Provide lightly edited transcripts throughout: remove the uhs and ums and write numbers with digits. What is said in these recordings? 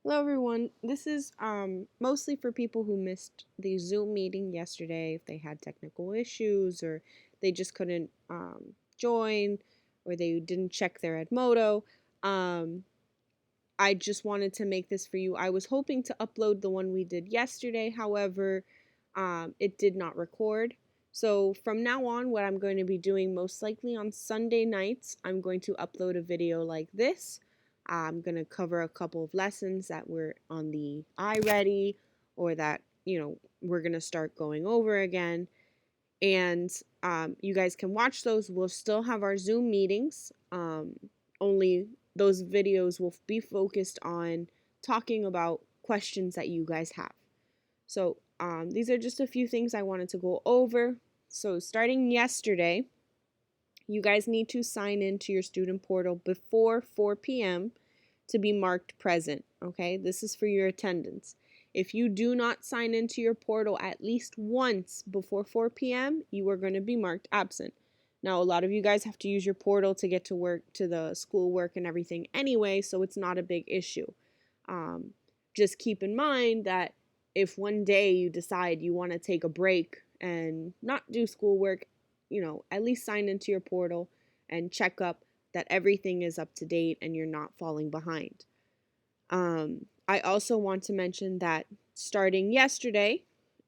Hello everyone. This is mostly for people who missed the Zoom meeting yesterday if they had technical issues or they just couldn't join or they didn't check their Edmodo. Um, I just wanted to make this for you. I was hoping to upload the one we did yesterday, however, it did not record. So from now on, what I'm going to be doing most likely on Sunday nights, I'm going to upload a video like this. I'm going to cover a couple of lessons that were on the iReady or that, we're going to start going over again. And you guys can watch those. We'll still have our Zoom meetings. Only those videos will be focused on talking about questions that you guys have. So these are just a few things I wanted to go over. So starting yesterday, you guys need to sign into your student portal before 4 p.m. to be marked present, okay? This is for your attendance. If you do not sign into your portal at least once before 4 p.m., you are going to be marked absent. Now, a lot of you guys have to use your portal to get to work, to the school work and everything anyway, so it's not a big issue. Just keep in mind that if one day you decide you want to take a break and not do schoolwork, at least sign into your portal and check up that everything is up to date and you're not falling behind. I also want to mention that starting yesterday,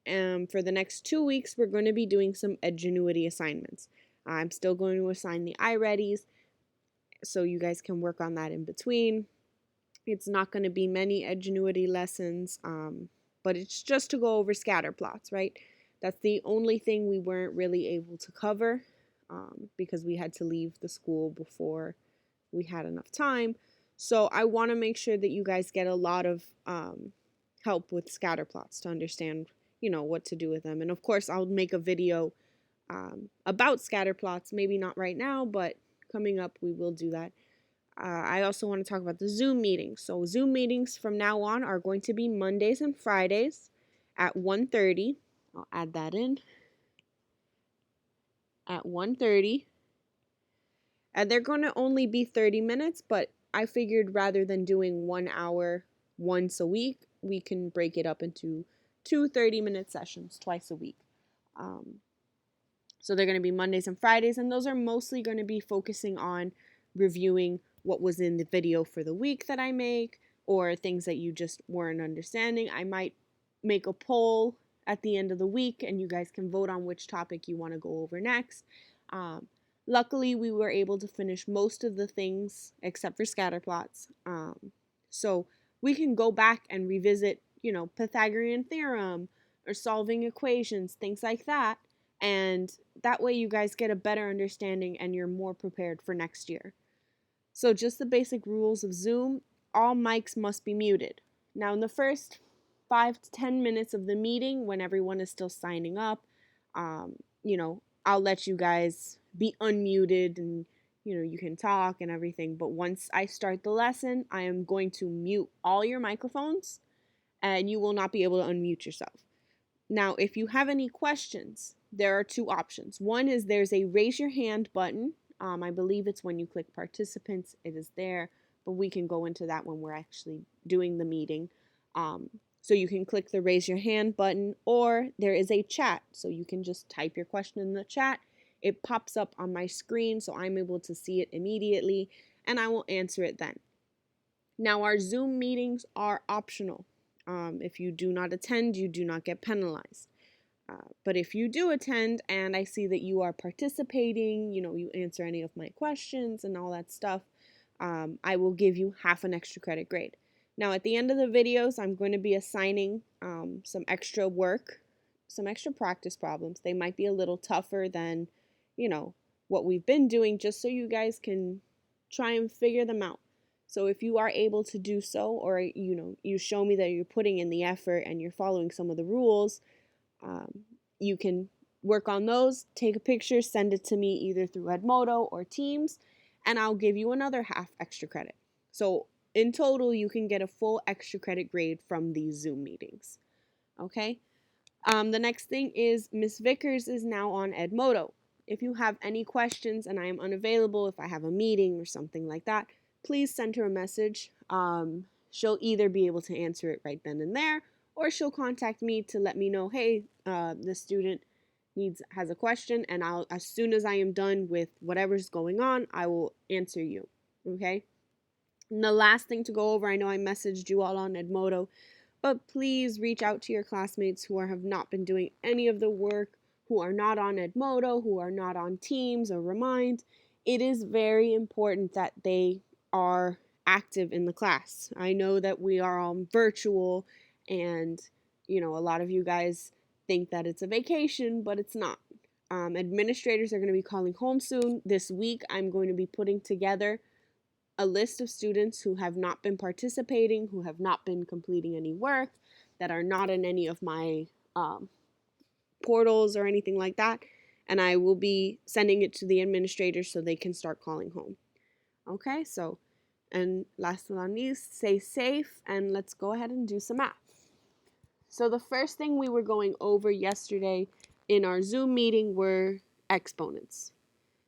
for the next 2 weeks, we're going to be doing some Edgenuity assignments. I'm still going to assign the iReadies, so you guys can work on that in between. It's not going to be many Edgenuity lessons, but it's just to go over scatter plots, right? That's the only thing we weren't really able to cover because we had to leave the school before we had enough time. So I want to make sure that you guys get a lot of help with scatter plots to understand, what to do with them. And of course, I'll make a video about scatter plots. Maybe not right now, but coming up, we will do that. I also want to talk about the Zoom meetings. So Zoom meetings from now on are going to be Mondays and Fridays at 1:30. I'll add that in. At 1:30. And they're going to only be 30 minutes, but I figured rather than doing 1 hour once a week, we can break it up into two 30-minute sessions twice a week. So they're going to be Mondays and Fridays, and those are mostly going to be focusing on reviewing what was in the video for the week that I make, or things that you just weren't understanding. I might make a poll at the end of the week, and you guys can vote on which topic you want to go over next. Luckily, we were able to finish most of the things except for scatter plots. So we can go back and revisit, Pythagorean theorem or solving equations, things like that. And that way you guys get a better understanding and you're more prepared for next year. So just the basic rules of Zoom, all mics must be muted. Now in the first 5 to 10 minutes of the meeting, when everyone is still signing up, I'll let you guys be unmuted and, you can talk and everything. But once I start the lesson, I am going to mute all your microphones and you will not be able to unmute yourself. Now, if you have any questions, there are two options. One is there's a raise your hand button. I believe it's when you click participants, it is there, but we can go into that when we're actually doing the meeting. So you can click the raise your hand button, or there is a chat. So you can just type your question in the chat. It pops up on my screen, so I'm able to see it immediately, and I will answer it then. Now, our Zoom meetings are optional. If you do not attend, you do not get penalized. But if you do attend and I see that you are participating, you answer any of my questions and all that stuff, I will give you half an extra credit grade. Now, at the end of the videos, I'm going to be assigning some extra work, some extra practice problems. They might be a little tougher than, what we've been doing, just so you guys can try and figure them out. So if you are able to do so, or, you show me that you're putting in the effort and you're following some of the rules, you can work on those, take a picture, send it to me either through Edmodo or Teams, and I'll give you another half extra credit. So in total, you can get a full extra credit grade from these Zoom meetings. Okay? The next thing is Miss Vickers is now on Edmodo. If you have any questions and I am unavailable, if I have a meeting or something like that, please send her a message. she'll either be able to answer it right then and there, or she'll contact me to let me know, hey, the student has a question, and I'll, as soon as I am done with whatever's going on, I will answer you. Okay? And the last thing to go over, I know I messaged you all on Edmodo, but please reach out to your classmates who have not been doing any of the work, who are not on Edmodo, who are not on Teams or Remind. It is very important that they are active in the class. I know that we are all virtual, and a lot of you guys think that it's a vacation, but it's not. Administrators are going to be calling home soon. This week, I'm going to be putting together a list of students who have not been participating, who have not been completing any work, that are not in any of my portals or anything like that. And I will be sending it to the administrators so they can start calling home. Okay, so, and last but not least, stay safe, and let's go ahead and do some math. So the first thing we were going over yesterday in our Zoom meeting were exponents.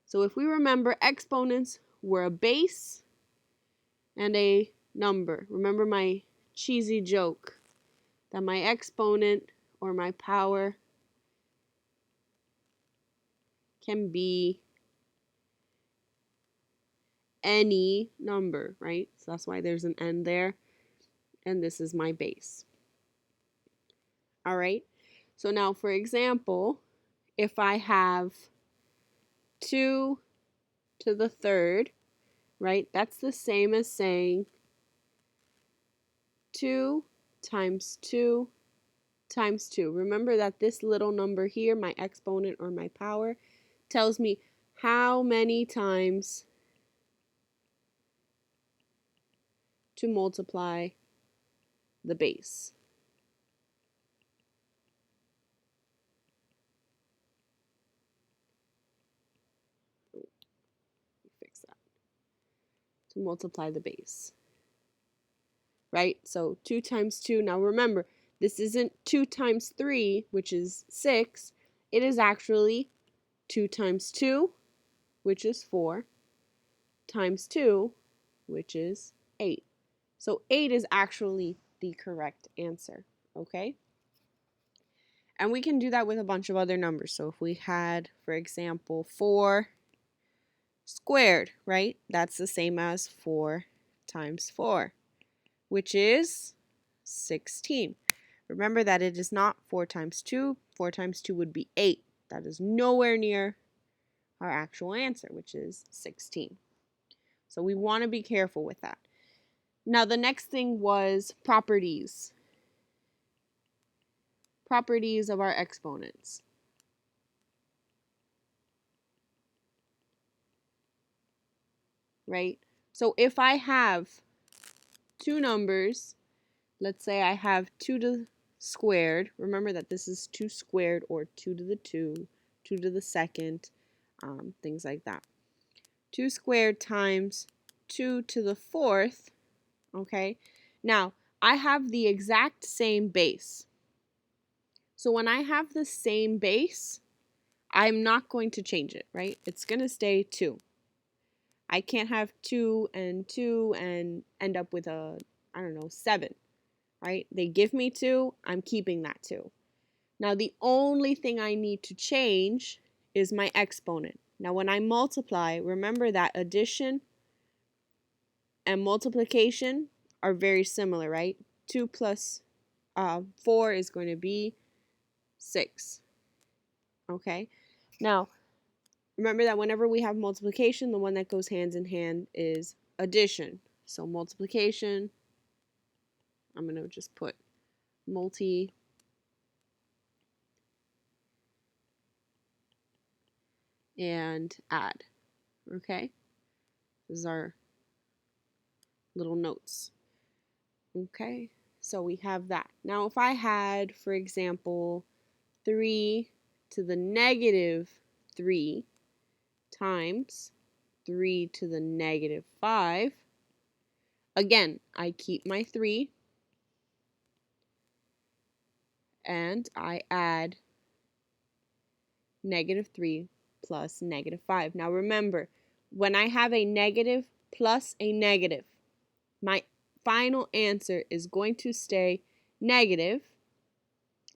So if we remember, exponents were a base and a number. Remember my cheesy joke that my exponent or my power can be any number, right? So that's why there's an n there. And this is my base. All right. So now, for example, if I have 2 to the third, right? That's the same as saying 2 times 2 times 2. Remember that this little number here, my exponent or my power, tells me how many times to multiply the base. Fix that. To multiply the base. Right? So 2 times 2. Now remember, this isn't 2 times 3, which is 6. It is actually 2 times 2, which is 4, times 2, which is 8. So 8 is actually the correct answer. Okay? And we can do that with a bunch of other numbers. So if we had, for example, 4 squared, right? That's the same as 4 times 4, which is 16. Remember that it is not 4 times 2. 4 times 2 would be 8. That is nowhere near our actual answer, which is 16. So we want to be careful with that. Now the next thing was properties. Properties of our exponents. Right? So if I have two numbers, let's say I have 2 to the squared. Remember that this is 2 squared or 2 to the 2, 2 to the second, things like that. 2 squared times 2 to the fourth, okay? Now, I have the exact same base. So when I have the same base, I'm not going to change it, right? It's going to stay 2. I can't have 2 and end up with a, 7, right? They give me 2, I'm keeping that 2. Now, the only thing I need to change is my exponent. Now, when I multiply, remember that addition and multiplication are very similar, right? 2 plus 4 is going to be 6. Okay? Now, remember that whenever we have multiplication, the one that goes hand in hand is addition. So multiplication, I'm going to just put multi and add. Okay? This is our little notes. Okay? So we have that. Now if I had, for example, 3 to the negative 3 times 3 to the negative 5, again, I keep my 3 and I add negative 3 plus negative 5. Now remember, when I have a negative plus a negative, my final answer is going to stay negative.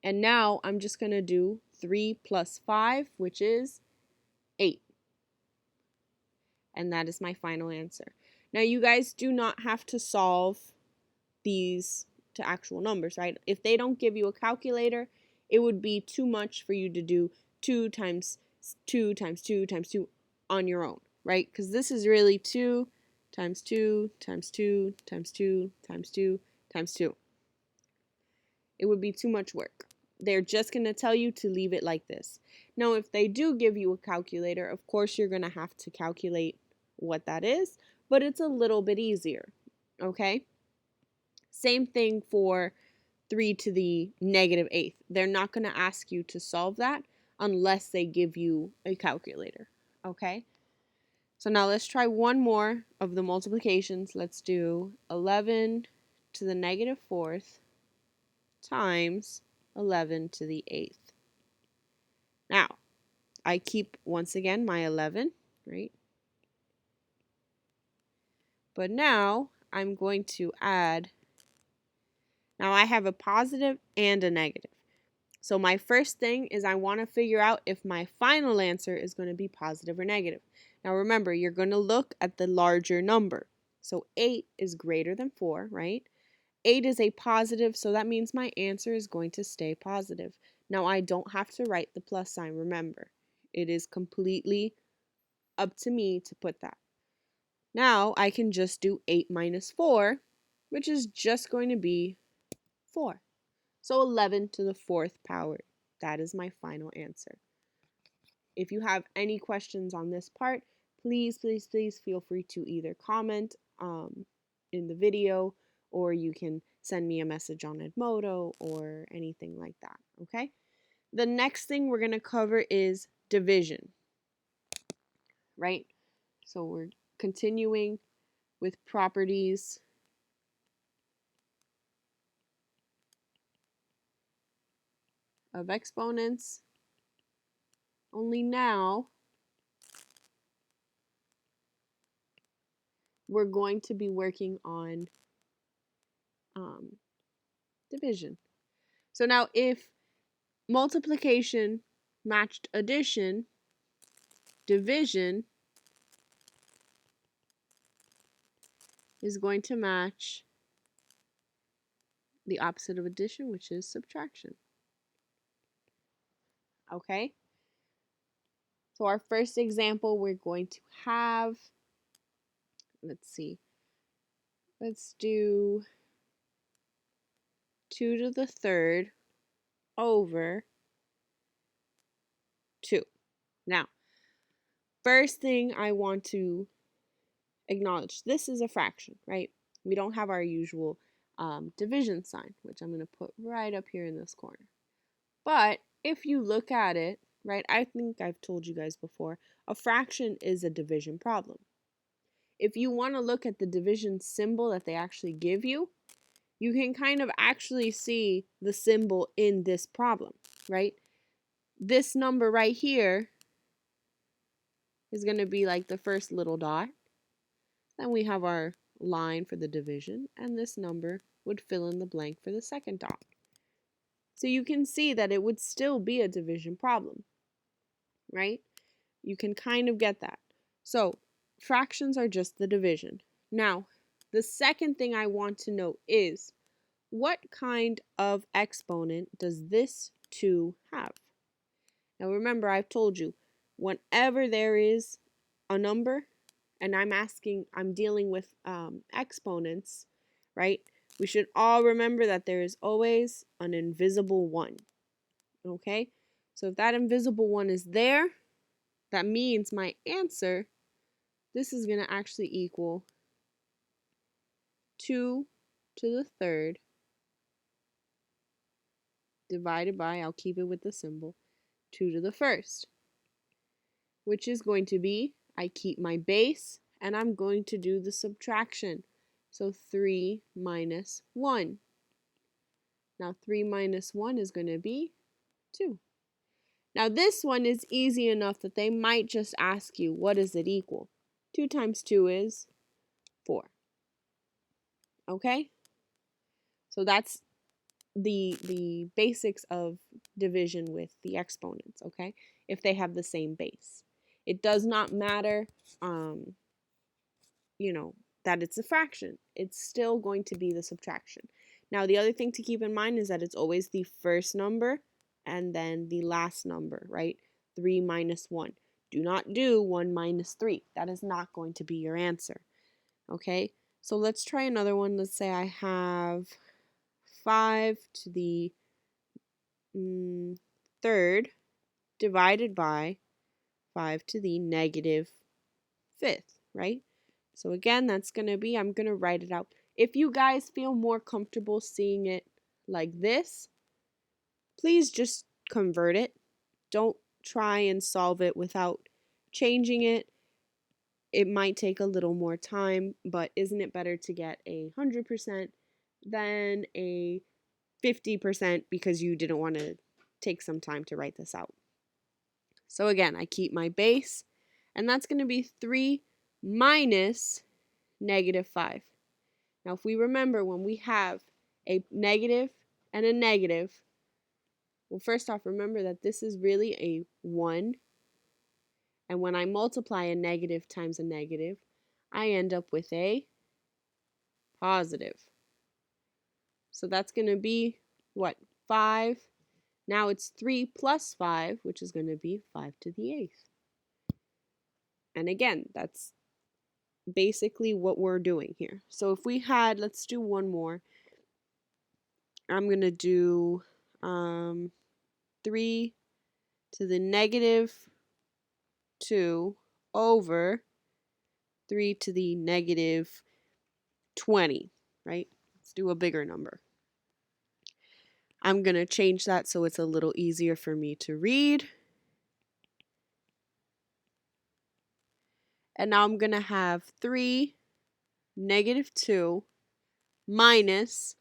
And now I'm just going to do 3 plus 5, which is 8. And that is my final answer. Now, you guys do not have to solve these to actual numbers, right? If they don't give you a calculator, it would be too much for you to do 2 times 2 times 2 times 2 on your own, right? Because this is really 2 times 2 times 2 times 2 times 2 times 2. It would be too much work. They're just going to tell you to leave it like this. Now, if they do give you a calculator, of course you're going to have to calculate what that is, but it's a little bit easier, okay? Same thing for 3 to the negative 8th. They're not going to ask you to solve that unless they give you a calculator, okay? So now let's try one more of the multiplications. Let's do 11 to the negative 4th times 11 to the 8th. Now, I keep, once again, my 11, right? But now, I'm going to add, now I have a positive and a negative. So my first thing is I want to figure out if my final answer is going to be positive or negative. Now remember, you're going to look at the larger number. So 8 is greater than 4, right? 8 is a positive, so that means my answer is going to stay positive. Now, I don't have to write the plus sign, remember. It is completely up to me to put that. Now, I can just do 8 minus 4, which is just going to be 4. So 11 to the 4th power. That is my final answer. If you have any questions on this part, please, please, please feel free to either comment in the video, or you can send me a message on Edmodo or anything like that, okay? The next thing we're going to cover is division, right? So we're continuing with properties of exponents, only now we're going to be working on division. So now if multiplication matched addition, division is going to match the opposite of addition, which is subtraction. Okay? So our first example we're going to have, let's see, let's do 2 to the 3rd over 2. Now, first thing I want to acknowledge, this is a fraction, right? We don't have our usual division sign, which I'm going to put right up here in this corner. But if you look at it, right, I think I've told you guys before, a fraction is a division problem. If you want to look at the division symbol that they actually give you, you can kind of actually see the symbol in this problem, right? This number right here is going to be like the first little dot. Then we have our line for the division, and this number would fill in the blank for the second dot. So you can see that it would still be a division problem, right? You can kind of get that. So fractions are just the division. Now, the second thing I want to know is, what kind of exponent does this 2 have? Now remember, I've told you, whenever there is a number, and I'm dealing with exponents, right? We should all remember that there is always an invisible 1, okay? So if that invisible 1 is there, that means my answer, this is going to actually equal 2 to the 3rd divided by, I'll keep it with the symbol, 2 to the 1st, which is going to be, I keep my base, and I'm going to do the subtraction. So 3 minus 1. Now 3 minus 1 is going to be 2. Now this one is easy enough that they might just ask you, what does it equal? 2 times 2 is 4. Okay? So that's the basics of division with the exponents, okay? If they have the same base. It does not matter, you know, that it's a fraction. It's still going to be the subtraction. Now, the other thing to keep in mind is that it's always the first number and then the last number, right? 3 minus 1. Do not do 1 minus 3. That is not going to be your answer, okay? So let's try another one. Let's say I have 5 to the third divided by 5 to the negative fifth, right? So again, that's going to be, I'm going to write it out. If you guys feel more comfortable seeing it like this, please just convert it. Don't try and solve it without changing it. It might take a little more time, but isn't it better to get 100% than a 50% because you didn't want to take some time to write this out? So again, I keep my base, and that's going to be 3 minus negative 5. Now, if we remember, when we have a negative and a negative, well, first off, remember that this is really a 1. And when I multiply a negative times a negative, I end up with a positive. So that's going to be, what, 5? Now it's 3 plus 5, which is going to be 5 to the 8th. And again, that's basically what we're doing here. So if we had, let's do one more. I'm going to do 3 to the negative 2 over 3 to the negative 20, right? Let's do a bigger number. I'm going to change that so it's a little easier for me to read. And now I'm going to have 3 negative 2 minus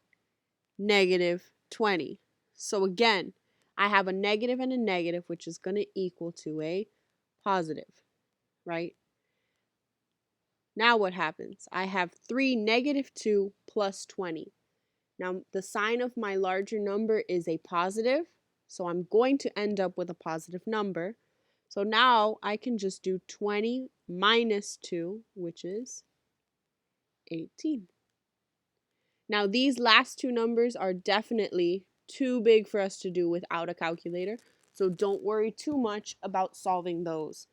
negative 20. So again, I have a negative and a negative, which is going to equal to a positive, right? Now what happens? I have 3 negative 2 plus 20. Now the sign of my larger number is a positive, so I'm going to end up with a positive number. So now I can just do 20 minus 2, which is 18. Now these last two numbers are definitely too big for us to do without a calculator, so don't worry too much about solving those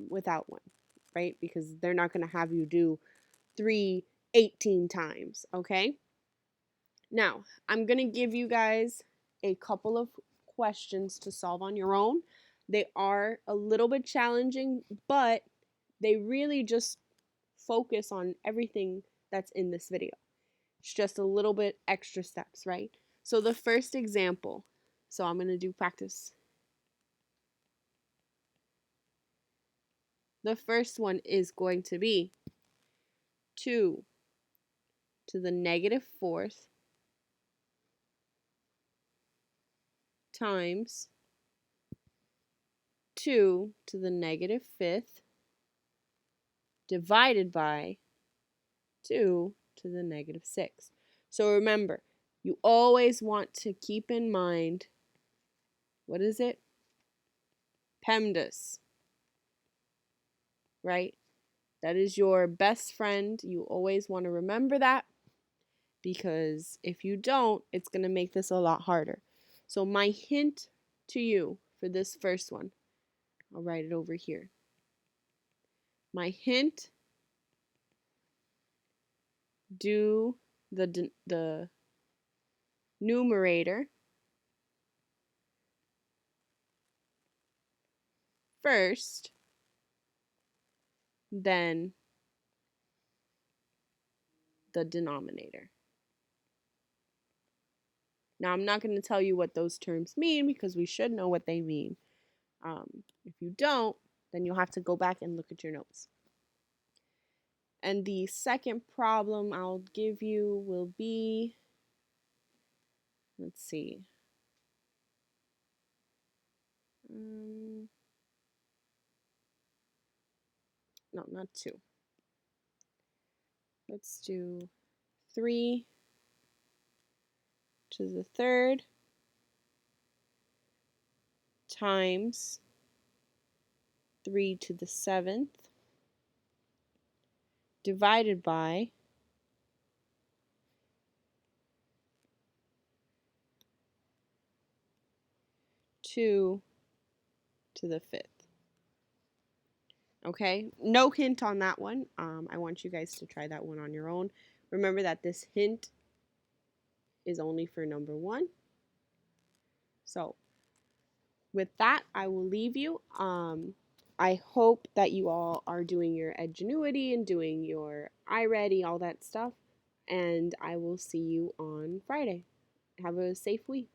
without one, right? Because they're not going to have you do 18 times, okay? Now, I'm going to give you guys a couple of questions to solve on your own. They are a little bit challenging, but they really just focus on everything that's in this video. It's just a little bit extra steps, right? So the first example, so I'm going to do practice. The first one is going to be 2 to the negative 4th times 2 to the negative 5th divided by 2 to the negative 6. So remember, you always want to keep in mind, what is it? PEMDAS, right? That is your best friend. You always want to remember that, because if you don't, it's going to make this a lot harder. So my hint to you for this first one, I'll write it over here. My hint, do the numerator first, then the denominator. Now, I'm not going to tell you what those terms mean because we should know what they mean. If you don't, then you'll have to go back and look at your notes. And the second problem I'll give you will be, let's see. No, not 2. Let's do 3 to the third times 3 to the seventh divided by 2 to the fifth. Okay, no hint on that one. I want you guys to try that one on your own. Remember that this hint is only for number 1. So with that, I will leave you. I hope that you all are doing your Edgenuity and doing your iReady, all that stuff. And I will see you on Friday. Have a safe week.